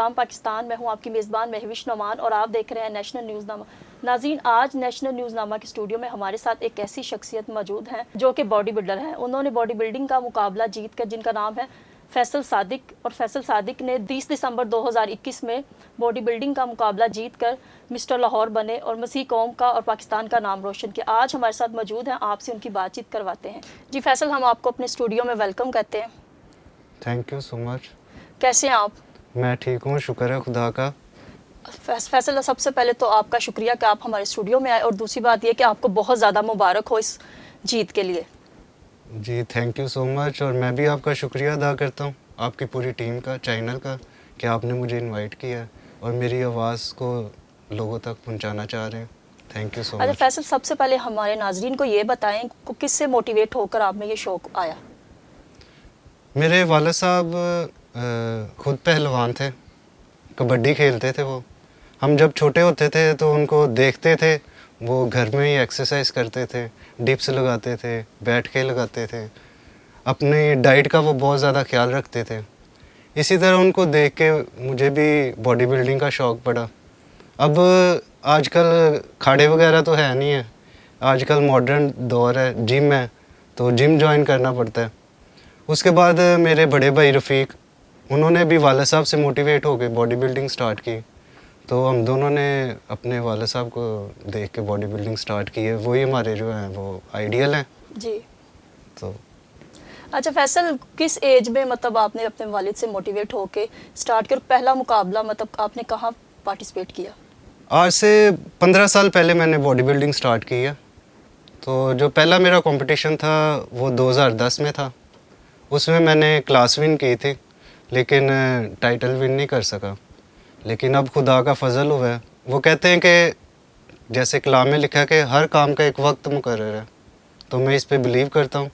सलाम पाकिस्तान। मैं हूं आपकी मेज़बान महविश नोमान और आप देख रहे हैं नेशनल न्यूज़नामा। नाज़रीन, आज नेशनल न्यूज़नामा के स्टूडियो में हमारे साथ एक ऐसी शख्सियत मौजूद हैं जो कि बॉडी बिल्डर हैं। उन्होंने बॉडी बिल्डिंग का मुकाबला जीत कर, जिनका नाम है फैसल सादिक, और फैसल सादिक ने 30 दिसंबर 2021 में बॉडी बिल्डिंग का मुकाबला जीत कर मिस्टर लाहौर बने और मसीह कौम का और पाकिस्तान का नाम रोशन किया। आज हमारे साथ मौजूद हैं, आपसे उनकी बातचीत करवाते हैं। जी फैसल, हम आपको अपने स्टूडियो में वेलकम कहते हैं। Thank you so much. कैसे हैं आप? मैं ठीक हूँ, शुक्र है खुदा का। फैसल, सबसे पहले तो आपका शुक्रिया कि आप हमारे स्टूडियो में आए, और दूसरी बात यह कि आपको बहुत ज़्यादा मुबारक हो इस जीत के लिए। जी थैंक यू सो मच। और मैं भी आपका शुक्रिया अदा करता हूँ, आपकी पूरी टीम का, चैनल का, कि आपने मुझे इनवाइट किया और मेरी आवाज़ को लोगों तक पहुँचाना चाह रहे हैं। Thank you so much. अच्छा फैसल, सबसे पहले हमारे नाजरीन को ये बताएं कि किससे मोटिवेट होकर आप में ये शौक़ आया? मेरे वालिद साहब खुद पहलवान थे, कबड्डी खेलते थे वो। हम जब छोटे होते थे तो उनको देखते थे, वो घर में ही एक्सरसाइज करते थे, डिप्स लगाते थे, बैठ के लगाते थे, अपनी डाइट का वो बहुत ज़्यादा ख्याल रखते थे। इसी तरह उनको देख के मुझे भी बॉडी बिल्डिंग का शौक़ पड़ा। अब आजकल खाड़े वगैरह तो है नहीं है, आजकल मॉडर्न दौर है, जिम है, तो जिम ज्वाइन करना पड़ता है। उसके बाद मेरे बड़े भाई रफ़ीक, उन्होंने भी वालिद साहब से मोटिवेट होकर बॉडी बिल्डिंग स्टार्ट की, तो हम दोनों ने अपने वालिद साहब को देख के बॉडी बिल्डिंग स्टार्ट की है। वही हमारे जो हैं वो आइडियल हैं जी। तो अच्छा फैसल, किस एज में मतलब आपने अपने वालिद से मोटिवेट होके स्टार्ट किया? पहला मुकाबला मतलब आपने कहाँ पार्टिसिपेट किया? आज से 15 साल पहले मैंने बॉडी बिल्डिंग स्टार्ट की है। तो जो पहला मेरा कंपटीशन था वो 2010 में था। उसमें मैंने क्लास विन की थी, लेकिन टाइटल विन नहीं कर सका। लेकिन अब खुदा का फजल हुआ है। वो कहते हैं कि जैसे कलाम में लिखा है कि हर काम का एक वक्त मुकर्रर है, तो मैं इस पे बिलीव करता हूँ।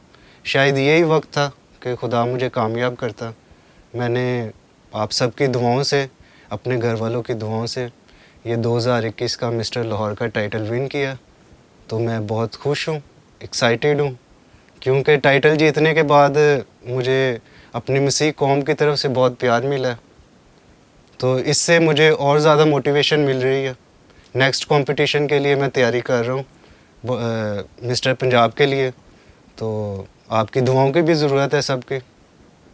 शायद यही वक्त था कि खुदा मुझे कामयाब करता। मैंने आप सबकी दुआओं से, अपने घर वालों की दुआओं से ये 2021 का मिस्टर लाहौर का टाइटल विन किया। तो मैं बहुत खुश हूँ, एक्साइटेड हूँ, क्योंकि टाइटल जीतने के बाद मुझे अपनी मसीह कौम की तरफ से बहुत प्यार मिला है। तो इससे मुझे और ज़्यादा मोटिवेशन मिल रही है। नेक्स्ट कंपटीशन के लिए मैं तैयारी कर रहा हूँ, मिस्टर पंजाब के लिए। तो आपकी दुआओं की भी ज़रूरत है सबकी,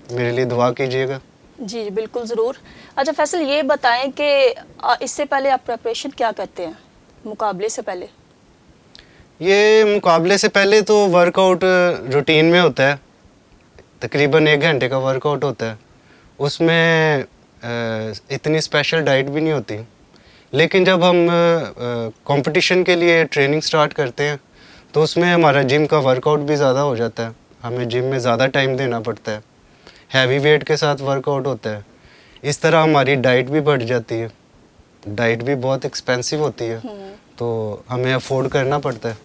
मेरे लिए दुआ कीजिएगा। जी बिल्कुल ज़रूर। अच्छा फैसल, ये बताएं कि इससे पहले आप प्रिपरेशन क्या करते हैं मुकाबले से पहले? ये मुकाबले से पहले तो वर्कआउट रूटीन में होता है, तकरीबन 1 घंटे का वर्कआउट होता है। उसमें इतनी स्पेशल डाइट भी नहीं होती। लेकिन जब हम कंपटीशन के लिए ट्रेनिंग स्टार्ट करते हैं तो उसमें हमारा जिम का वर्कआउट भी ज़्यादा हो जाता है। हमें जिम में ज़्यादा टाइम देना पड़ता है, हैवी वेट के साथ वर्कआउट होता है। इस तरह हमारी डाइट भी बढ़ जाती है। डाइट भी बहुत एक्सपेंसिव होती है, तो हमें अफोर्ड करना पड़ता है।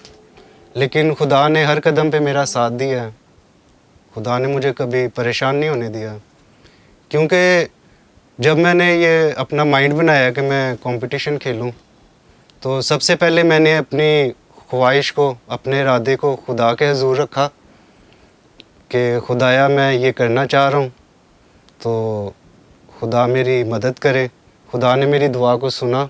लेकिन खुदा ने हर कदम पे मेरा साथ दिया है। खुदा ने मुझे कभी परेशान नहीं होने दिया, क्योंकि जब मैंने ये अपना माइंड बनाया कि मैं कंपटीशन खेलूं, तो सबसे पहले मैंने अपनी ख्वाहिश को, अपने इरादे को खुदा के हुज़ूर रखा कि खुदाया मैं ये करना चाह रहा हूँ, तो खुदा मेरी मदद करे। खुदा ने मेरी दुआ को सुना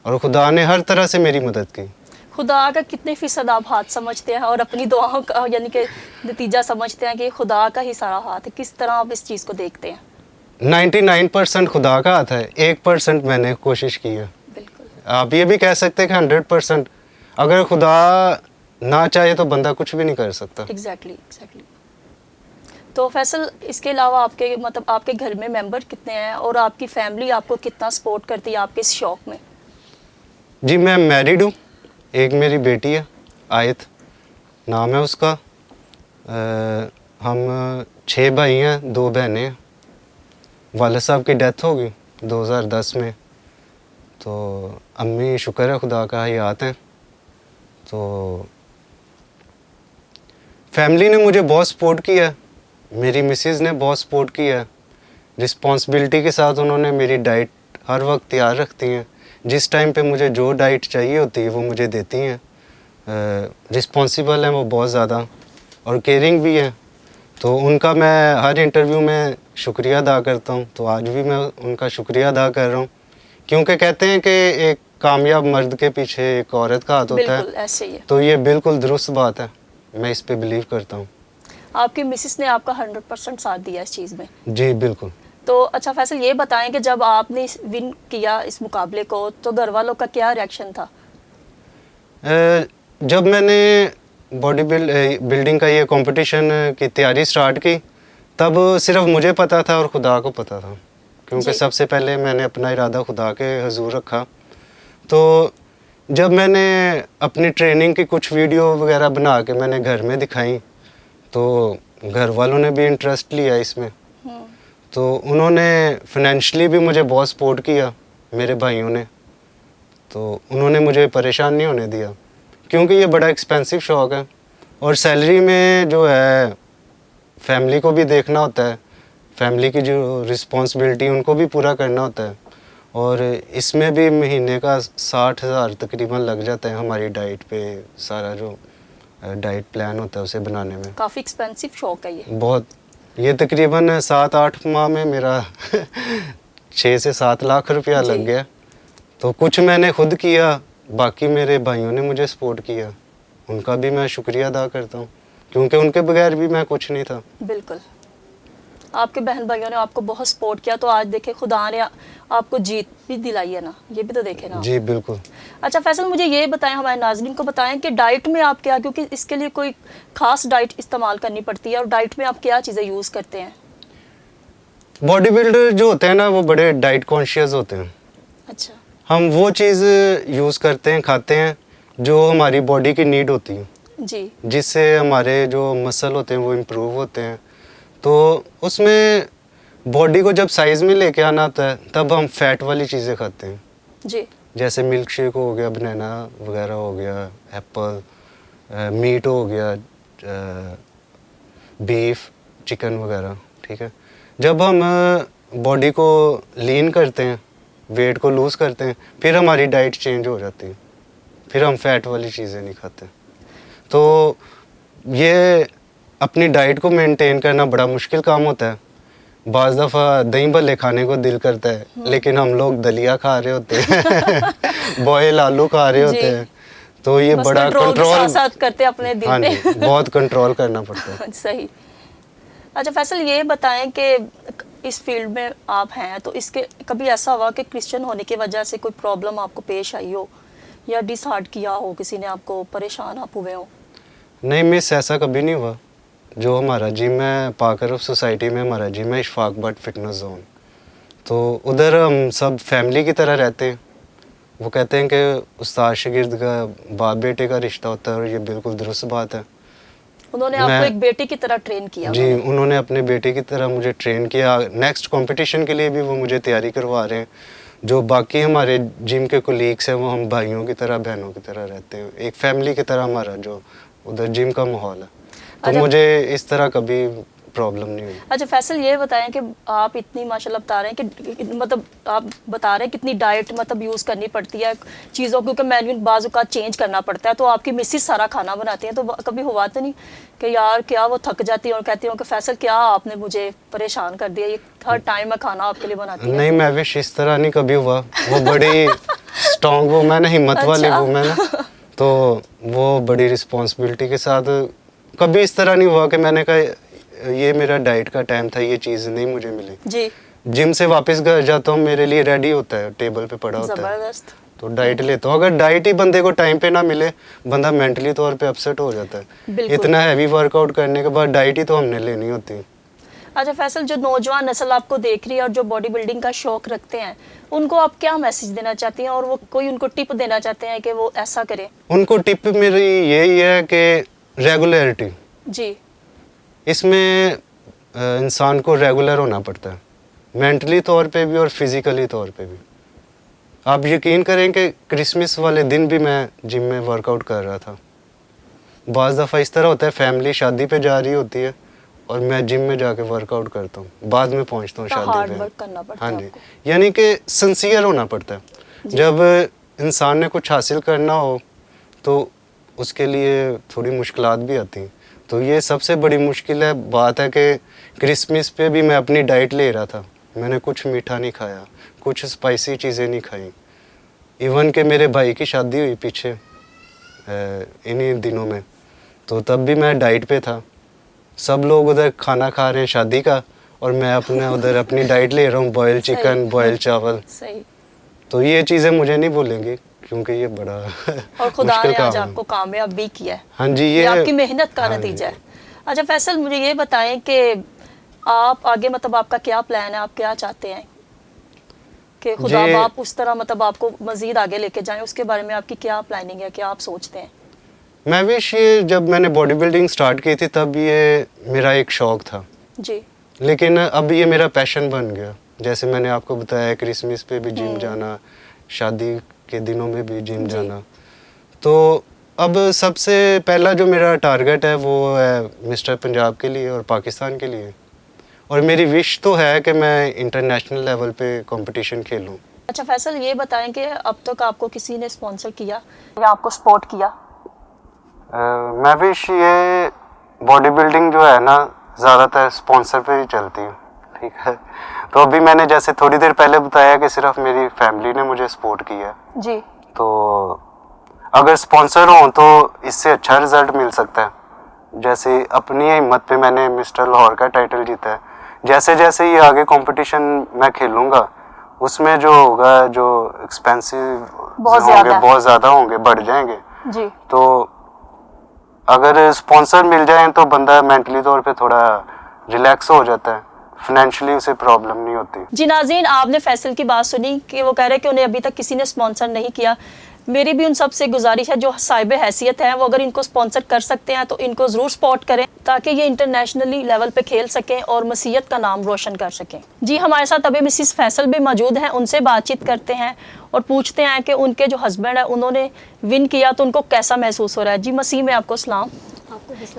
और खुदा ने हर तरह से मेरी मदद की। खुदा का कितने फ़ीसद आप हाथ समझते हैं और अपनी दुआओं का यानी कि नतीजा समझते हैं कि खुदा का ही सारा हाथ है? किस तरह आप इस चीज़ को देखते हैं? 99% खुदा का हाथ है, 1% मैंने कोशिश की है। बिल्कुल। आप ये भी कह सकते हैं कि 100%। अगर खुदा ना चाहे तो बंदा कुछ भी नहीं कर सकता। एग्जैक्टली। तो फैसल, इसके अलावा आपके मतलब आपके घर में मेंबर कितने हैं और आपकी फैमिली आपको कितना सपोर्ट करती है आपके इस शौक़ में? जी मैं मैरिड हूँ, एक मेरी बेटी है, आयत नाम है उसका। हम 6 भाई हैं, 2 बहनें हैं। वालिद साहब की डेथ हो गई 2010 में, तो अम्मी शुक्र है खुदा का हयात हैं। तो फैमिली ने मुझे बहुत सपोर्ट किया, मेरी मिसेज़ ने बहुत सपोर्ट किया। रिस्पॉन्सिबिलिटी के साथ उन्होंने मेरी डाइट हर वक्त तैयार रखती हैं। जिस टाइम पे मुझे जो डाइट चाहिए होती है वो मुझे देती हैं। रिस्पॉन्सिबल हैं वो बहुत ज़्यादा, और केयरिंग भी है। तो उनका मैं हर इंटरव्यू में शुक्रिया अदा करता हूँ। तो आज भी मैं उनका शुक्रिया अदा कर रहा हूँ, क्योंकि कहते हैं कि एक कामयाब मर्द के पीछे एक औरत का हाथ होता बिल्कुल है। ऐसे ही है। तो ये बिल्कुल दुरुस्त बात है, मैं इस पे बिलीव करता हूँ। आपकी मिसेस ने आपका 100% साथ दिया इस चीज़ में। जी बिल्कुल। तो अच्छा फैसल, ये बताएं कि जब आपने विन किया इस मुकाबले को तो घर वालों का क्या रिएक्शन था? जब मैंने बिल्डिंग का ये कंपटीशन की तैयारी स्टार्ट की, तब सिर्फ मुझे पता था और खुदा को पता था, क्योंकि जी। सबसे पहले मैंने अपना इरादा खुदा के हजूर रखा। तो जब मैंने अपनी ट्रेनिंग की कुछ वीडियो वगैरह बना के मैंने घर में दिखाई, तो घर वालों ने भी इंटरेस्ट लिया इसमें। तो उन्होंने फाइनेंशियली भी मुझे बहुत सपोर्ट किया, मेरे भाइयों ने। तो उन्होंने मुझे परेशान नहीं होने दिया, क्योंकि ये बड़ा एक्सपेंसिव शौक़ है और सैलरी में जो है फैमिली को भी देखना होता है, फैमिली की जो रिस्पॉन्सिबिलिटी उनको भी पूरा करना होता है। और इसमें भी महीने का 60,000 तकरीबन लग जाता है हमारी डाइट पे, सारा जो डाइट प्लान होता है उसे बनाने में। काफ़ी एक्सपेंसिव शौक है ये। बहुत, ये तकरीबन 7-8 माह में मेरा 6 से 7 लाख रुपया लग गया। तो कुछ मैंने खुद किया, बाकी मेरे भाइयों ने मुझे सपोर्ट किया, उनका भी मैं शुक्रिया अदा करता हूँ, क्योंकि उनके बगैर भी मैं कुछ नहीं था। बिल्कुल, आपके बहन भाइयों ने आपको बहुत सपोर्ट किया, तो आज देखे खुदा ने आपको जीत भी दिलाई है ना, ये भी तो देखे ना। जी बिल्कुल। अच्छा फैसल, मुझे ये बताएं, हमारे नाज़रीन को बताएं कि डाइट में आप क्या, क्योंकि इसके लिए कोई खास डाइट इस्तेमाल करनी पड़ती है, और डाइट में आप क्या चीज़ें यूज़ करते हैं? बॉडी बिल्डर जो होते हैं ना, वो बड़े डाइट कॉन्शियस होते हैं। अच्छा। हम वो चीज़ यूज़ करते हैं, खाते हैं जो हमारी बॉडी की नीड होती है जी। जिससे हमारे जो मसल होते हैं वो इम्प्रूव होते हैं। तो उसमें बॉडी को जब साइज़ में लेके आना होता है, तब हम फैट वाली चीज़ें खाते हैं। जी। जैसे मिल्क शेक हो गया, बनाना वगैरह हो गया, एप्पल, मीट हो गया, बीफ, चिकन वगैरह, ठीक है। जब हम बॉडी को लीन करते हैं, वेट को लूज़ करते हैं, फिर हमारी डाइट चेंज हो जाती है, फिर हम फैट वाली चीज़ें नहीं खाते। तो ये अपनी डाइट को मेंटेन करना बड़ा मुश्किल काम होता है। बाज़ दफ़ा दही भल्ले खाने को दिल करता है, लेकिन हम लोग दलिया खा रहे होते हैं बॉयल आलू खा रहे होते हैं। तो ये बड़ा कंट्रोल साथ करते हैं अपने दिल हाँ पे। जी, बहुत कंट्रोल करना पड़ता है। सही। अच्छा फैसल, ये बताएं कि इस फील्ड में आप हैं, तो इसके कभी ऐसा हुआ कि क्रिश्चियन होने की वजह से कोई प्रॉब्लम आपको पेश आई हो, या डिसहार्ट किया हो, किसी ने आपको परेशान आप हुए हो? नहीं मिस, ऐसा कभी नहीं हुआ। जो हमारा जिम है, पाकर ऑफ सोसाइटी में हमारा जिम है, इशफाक बट फिटनेस जोन, तो उधर हम सब फैमिली की तरह रहते हैं। वो कहते हैं कि उस्ताद शागिर्द का बाप बेटे का रिश्ता होता है, और ये बिल्कुल दुरुस्त बात है। उन्होंने आपको एक बेटे की तरह ट्रेन किया? जी, उन्होंने अपने बेटे की तरह मुझे ट्रेन किया। नेक्स्ट कंपटीशन के लिए भी वो मुझे तैयारी करवा रहे हैं। जो बाकी हमारे जिम के कोलीग्स हैं, वो हम भाइयों की तरह, बहनों की तरह रहते हैं, एक फैमिली की तरह हमारा जो उधर जिम का माहौल है। तो मुझे इस तरह कभी प्रॉब्लम नहीं हुई। अच्छा फैसल, ये बताएं कि आप इतनी माशाल्लाह बता रहे हैं कि मतलब आप बता रहे हैं कितनी डाइट मतलब यूज़ करनी पड़ती है चीज़ों, क्योंकि मेन्यू बाज़ का चेंज करना पड़ता है, तो आपकी मिसेस सारा खाना बनाती हैं, तो कभी हुआ तो नहीं कि यार क्या वो थक जाती है और कहती हूँ कि फैसल क्या आपने मुझे परेशान कर दिया, ये हर टाइम मैं खाना आपके लिए बनाती हूँ? नहीं, मैं विश इस तरह नहीं कभी हुआ। वो बड़ी स्ट्रॉन्ग वुमेन है, हिम्मत वाली वुमेन है, तो वो बड़ी रिस्पॉन्सिबिलिटी के साथ, कभी इस तरह नहीं हुआ कि मैंने कहा ये मेरा डाइट का टाइम था, ये चीज़ नहीं मुझे मिली। जी। जिम से वापस घर जाता हूँ, मेरे लिए रेडी होता है, टेबल पे पड़ा होता है, तो डाइट लेता हूँ। अगर डाइट ही बंदे को टाइम पे ना मिले, बंदा मेंटली तौर पे अपसेट हो जाता है। इतना हैवी वर्कआउट करने के बाद डाइट ही तो हमने लेनी होती है। अच्छा फैसल, जो नौजवान नस्ल आपको देख रही है और जो बॉडी बिल्डिंग का शौक रखते हैं, उनको आप क्या मैसेज देना चाहती हैं, और वो कोई उनको टिप देना चाहते हैं कि वो ऐसा करें? उनको टिप मेरी यही है कि रेगुलरिटी। जी। इसमें इंसान को रेगुलर होना पड़ता है, मेंटली तौर पे भी और फिज़िकली तौर पे भी। आप यकीन करें कि क्रिसमस वाले दिन भी मैं जिम में वर्कआउट कर रहा था। बाज़ दफ़ा इस तरह होता है, फैमिली शादी पे जा रही होती है और मैं जिम में जाके वर्कआउट करता हूँ, बाद में पहुँचता हूँ शादी पे। हाँ जी, यानी कि सिंसियर होना पड़ता है। जब इंसान ने कुछ हासिल करना हो तो उसके लिए थोड़ी मुश्किलात भी आती हैं, तो ये सबसे बड़ी मुश्किल है बात है कि क्रिसमस पे भी मैं अपनी डाइट ले रहा था, मैंने कुछ मीठा नहीं खाया, कुछ स्पाइसी चीज़ें नहीं खाई। इवन कि मेरे भाई की शादी हुई पीछे इन्हीं दिनों में, तो तब भी मैं डाइट पे था। सब लोग उधर खाना खा रहे हैं शादी का और मैं अपने उधर अपनी डाइट ले रहा हूँ, बॉयल चिकन, बॉयल चावल। सही। तो ये चीज़ें मुझे नहीं भूलेंगी क्योंकि ये बड़ा और खुदा मुश्किल ने काम आज है। आपको कामयाब भी किया है। हाँ जी, ये आपकी मेहनत का हाँ जी। नतीजा है। अच्छा फैसल, मुझे ये बताएं कि आप आगे मतलब आपका क्या प्लान है, आप क्या चाहते हैं कि खुदा जी। बाप उस तरह मतलब आपको मजीद आगे लेके जाएं, उसके बारे में आपकी क्या प्लानिंग है, क्या आप सोचते हैं? मैं विश ये जब मैंने बॉडी बिल्डिंग स्टार्ट की थी तब ये मेरा एक शौक था, जी। लेकिन अब ये मेरा पैशन बन गया। जैसे मैंने आपको बताया क्रिसमस पे भी जिम जाना, शादी के दिनों में भी जिम जी। जाना। तो अब सबसे पहला जो मेरा टारगेट है वो है मिस्टर पंजाब के लिए और पाकिस्तान के लिए, और मेरी विश तो है कि मैं इंटरनेशनल लेवल पे कंपटीशन खेलूं। अच्छा फैसल, ये बताएं कि अब तक आपको किसी ने स्पॉन्सर किया या आपको सपोर्ट किया? मैं विश ये बॉडी बिल्डिंग जो है ना ज़्यादातर स्पॉन्सर पे ही चलती है, ठीक है। तो अभी मैंने जैसे थोड़ी देर पहले बताया कि सिर्फ मेरी फैमिली ने मुझे सपोर्ट किया है। जी। तो अगर स्पॉन्सर हो तो इससे अच्छा रिजल्ट मिल सकता है। जैसे अपनी हिम्मत पे मैंने मिस्टर लाहौर का टाइटल जीता है। जैसे जैसे ये आगे कंपटीशन मैं खेलूँगा उसमें जो होगा, जो एक्सपेंसिव बहुत ज़्यादा होंगे, बढ़ जाएंगे। जी। तो अगर स्पॉन्सर मिल जाए तो बंदा मेंटली तौर पे थोड़ा रिलैक्स हो जाता है, फाइनेंशियली उसे प्रॉब्लम नहीं होती। जी नाज़रीन, आपने फैसल की बात सुनी कि वो कह रहे हैं कि उन्हें अभी तक किसी ने स्पॉन्सर नहीं किया। मेरी भी उन सब से गुजारिश है जो साहिब हैसियत हैं, वो अगर इनको स्पॉन्सर कर सकते हैं तो इनको ज़रूर सपोर्ट करें ताकि ये इंटरनेशनली लेवल पे खेल सकें और मसीहत का नाम रोशन कर सकें। जी, हमारे साथ अभी मिसिस फैसल भी मौजूद हैं, उनसे बातचीत करते हैं और पूछते हैं कि उनके जो हस्बैंड है उन्होंने विन किया तो उनको कैसा महसूस हो रहा है। जी, मसीह में आपको सलाम।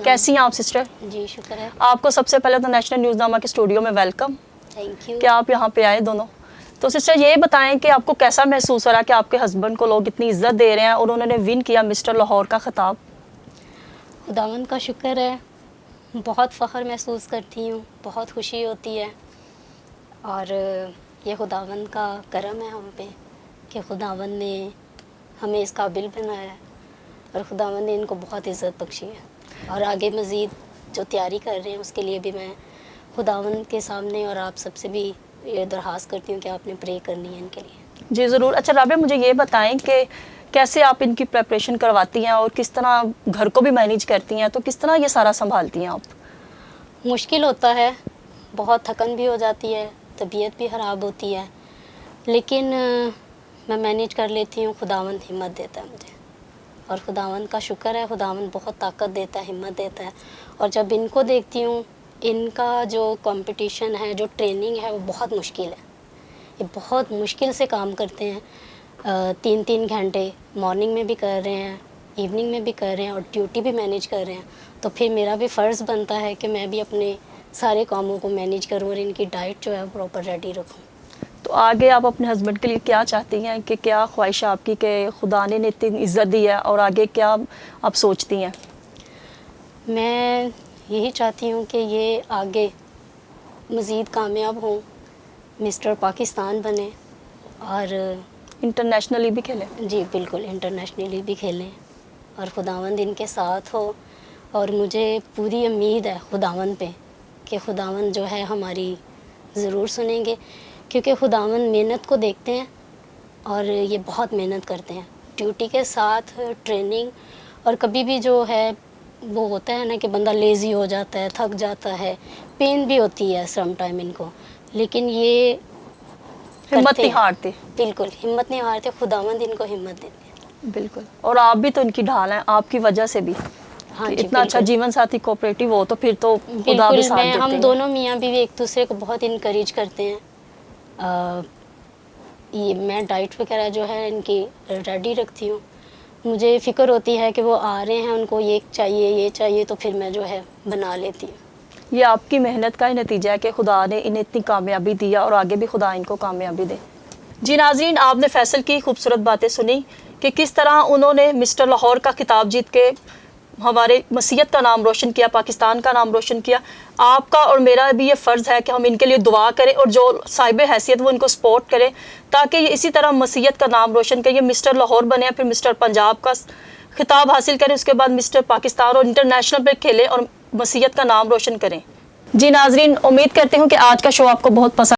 कैसी हैं आप सिस्टर? जी शुक्र है। आपको सबसे पहले तो नेशनल न्यूज़नामा के स्टूडियो में वेलकम। Thank you. कि आप यहाँ पे आए दोनों। तो सिस्टर ये बताएं कि आपको कैसा महसूस हो रहा है कि आपके हस्बैंड को लोग इतनी इज्जत दे रहे हैं और उन्होंने विन किया मिस्टर लाहौर का खिताब? खुदावंद का शुक्र है, बहुत फ़ख्र महसूस करती हूँ, बहुत खुशी होती है। और ये खुदावंद का करम है हम पे कि खुदावंद ने हमें इस काबिल बनाया है और खुदावंद ने इनको बहुत इज़्ज़त बख्शी है। और आगे मज़ीद जो तैयारी कर रहे हैं उसके लिए भी मैं खुदावंद के सामने और आप सबसे भी ये दरख्वास्त करती हूँ कि आपने प्रे करनी है इनके लिए। जी ज़रूर। अच्छा राबिया, मुझे ये बताएं कि कैसे आप इनकी प्रेपरेशन करवाती हैं और किस तरह घर को भी मैनेज करती हैं, तो किस तरह ये सारा संभालती हैं आप? मुश्किल होता है, बहुत थकन भी हो जाती है, तबीयत भी ख़राब होती है, लेकिन मैं मैनेज कर लेती हूँ। खुदावंद हिम्मत देता है मुझे और खुदावंद का शुक्र है, खुदावंद बहुत ताकत देता है, हिम्मत देता है। और जब इनको देखती हूँ, इनका जो कंपटीशन है, जो ट्रेनिंग है, वो बहुत मुश्किल है। ये बहुत मुश्किल से काम करते हैं, 3-3 घंटे मॉर्निंग में भी कर रहे हैं, इवनिंग में भी कर रहे हैं और ड्यूटी भी मैनेज कर रहे हैं। तो फिर मेरा भी फ़र्ज़ बनता है कि मैं भी अपने सारे कामों को मैनेज करूँ और इनकी डाइट जो है प्रॉपर रेडी रखूँ। तो आगे आप अपने हस्बैंड के लिए क्या चाहती हैं, कि क्या ख्वाहिश है आपकी कि खुदा ने इतनी इज़्ज़त दी है और आगे क्या आप सोचती हैं? मैं यही चाहती हूँ कि ये आगे मज़ीद कामयाब हों, मिस्टर पाकिस्तान बने और इंटरनेशनली भी खेलें। जी बिल्कुल, इंटरनेशनली भी खेलें और खुदावंद इनके साथ हो। और मुझे पूरी उम्मीद है खुदावंद पे कि खुदावंद जो है हमारी ज़रूर सुनेंगे, क्योंकि खुदावंद मेहनत को देखते हैं और ये बहुत मेहनत करते हैं ड्यूटी के साथ, ट्रेनिंग। और कभी भी जो है वो होता है ना कि बंदा लेज़ी हो जाता है, थक जाता है, पेन भी होती है सम टाइम इनको, लेकिन ये हिम्मत नहीं हारते। बिल्कुल हिम्मत नहीं हारते, खुदावंद इनको हिम्मत देते हैं। बिल्कुल। और आप भी तो इनकी ढाल हैं, आपकी वजह से भी। हाँ कि जी, इतना अच्छा बिल्कुल। जीवन साथी कोऑपरेटिव हो तो फिर तो खुदा भी बिल्कुल, साथ मैं देते हम हैं। दोनों मियाँ बीवी एक दूसरे को बहुत इनकरेज करते हैं। ये मैं डाइट वगैरह जो है इनकी रेडी रखती हूँ। मुझे फ़िक्र होती है कि वो आ रहे हैं, उनको ये चाहिए, तो फिर मैं जो है बना लेती हूँ। ये आपकी मेहनत का ही नतीजा है कि खुदा ने इन्हें इतनी कामयाबी दिया और आगे भी खुदा इनको कामयाबी दे। जी नाज़रीन, आपने फैसल की खूबसूरत बातें सुनी कि किस तरह उन्होंने मिस्टर लाहौर का खिताब जीत के हमारे मसीहत का नाम रोशन किया, पाकिस्तान का नाम रोशन किया। आपका और मेरा भी ये फ़र्ज़ है कि हम इनके लिए दुआ करें और जो साहिब हैसियत वो इनको सपोर्ट करें, ताकि ये इसी तरह मसीहत का नाम रोशन करें। ये मिस्टर लाहौर बने, फिर मिस्टर पंजाब का खिताब हासिल करें, उसके बाद मिस्टर पाकिस्तान और इंटरनेशनल पे खेलें और मसीहत का नाम रोशन करें। जी नाजरीन, उम्मीद करते हूँ कि आज का शो आपको बहुत पसंद